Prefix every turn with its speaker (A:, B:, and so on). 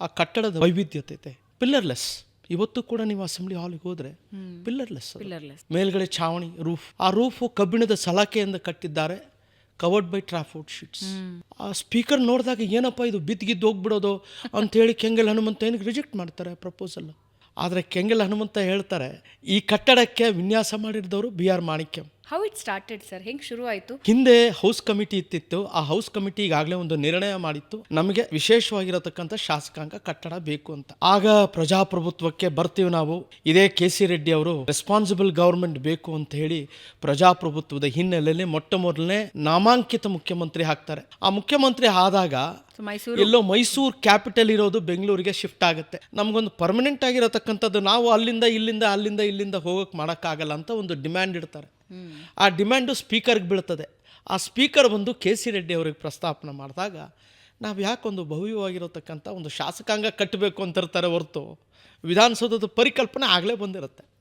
A: ಆ ಕಟ್ಟಡದ ವೈವಿಧ್ಯತೆ ಪಿಲ್ಲರ್ಲೆಸ್. ಇವತ್ತು ಕೂಡ ನೀವು ಅಸೆಂಬ್ಲಿ ಹಾಲ್ಗೆ ಹೋದ್ರೆ ಪಿಲ್ಲರ್ಲೆಸ್, ಮೇಲ್ಗಡೆ ಛಾವಣಿ ರೂಫ್, ಆ ರೂಫು ಕಬ್ಬಿಣದ ಸಲಾಕೆಯಿಂದ ಕಟ್ಟಿದ್ದಾರೆ, ಕವರ್ಡ್ ಬೈ ಟ್ರಾಫೋರ್ಡ್ ಶೀಟ್ಸ್. ಆ ಸ್ಪೀಕರ್ ನೋಡಿದಾಗ ಏನಪ್ಪ ಇದು ಬಿದ್ದಿದ್ದು ಹೋಗ್ಬಿಡೋದು ಅಂತೇಳಿ ಕೆಂಗಲ್ ಹನುಮಂತ ಏನಕ್ಕೆ ರಿಜೆಕ್ಟ್ ಮಾಡ್ತಾರೆ ಪ್ರಪೋಸಲ್. ಆದರೆ ಕೆಂಗಲ್ ಹನುಮಂತ ಹೇಳ್ತಾರೆ, ಈ ಕಟ್ಟಡಕ್ಕೆ ವಿನ್ಯಾಸ ಮಾಡಿದವರು BR Manikyam.
B: How it started sir, ಹೆಂಗೆ ಶುರು ಆಯಿತು?
A: ಹಿಂದೆ ಹೌಸ್ ಕಮಿಟಿ ಇತ್ತಿತ್ತು. ಆ ಹೌಸ್ ಕಮಿಟಿ ಈಗಾಗಲೇ ಒಂದು ನಿರ್ಣಯ ಮಾಡಿತ್ತು, ನಮಗೆ ವಿಶೇಷವಾಗಿರತಕ್ಕಂಥ ಶಾಸಕಾಂಗ ಕಟ್ಟಡ ಬೇಕು ಅಂತ. ಆಗ ಪ್ರಜಾಪ್ರಭುತ್ವಕ್ಕೆ ಬರ್ತೀವಿ ನಾವು, ಇದೇ KC ರೆಡ್ಡಿ ಅವರು ರೆಸ್ಪಾನ್ಸಿಬಲ್ ಗವರ್ಮೆಂಟ್ ಬೇಕು ಅಂತ ಹೇಳಿ ಪ್ರಜಾಪ್ರಭುತ್ವದ ಹಿನ್ನೆಲೆಯಲ್ಲಿ ಮೊಟ್ಟ ಮೊದಲನೇ ನಾಮಾಂಕಿತ ಮುಖ್ಯಮಂತ್ರಿ ಹಾಕ್ತಾರೆ. ಆ ಮುಖ್ಯಮಂತ್ರಿ ಆದಾಗ ಎಲ್ಲೋ ಮೈಸೂರು ಕ್ಯಾಪಿಟಲ್ ಇರೋದು ಬೆಂಗಳೂರಿಗೆ ಶಿಫ್ಟ್ ಆಗುತ್ತೆ. ನಮಗೊಂದು ಪರ್ಮನೆಂಟ್ ಆಗಿರತಕ್ಕಂಥದ್ದು, ನಾವು ಅಲ್ಲಿಂದ ಇಲ್ಲಿಂದ ಹೋಗೋಕೆ ಮಾಡೋಕ್ಕಾಗಲ್ಲ ಅಂತ ಒಂದು ಡಿಮ್ಯಾಂಡ್ ಇಡ್ತಾರೆ. ಆ ಡಿಮ್ಯಾಂಡು ಸ್ಪೀಕರ್ಗೆ ಬೀಳ್ತದೆ. ಆ ಸ್ಪೀಕರ್ ಬಂದು KC ರೆಡ್ಡಿ ಅವ್ರಿಗೆ ಪ್ರಸ್ತಾಪನೆ ಮಾಡಿದಾಗ, ನಾವು ಯಾಕೊಂದು ಭವ್ಯವಾಗಿರತಕ್ಕಂಥ ಒಂದು ಶಾಸಕಾಂಗ ಕಟ್ಟಬೇಕು ಅಂತಿರ್ತಾರೆ ಹೊರತು ವಿಧಾನಸೌಧದ ಪರಿಕಲ್ಪನೆ ಆಗಲೇ ಬಂದಿರುತ್ತೆ.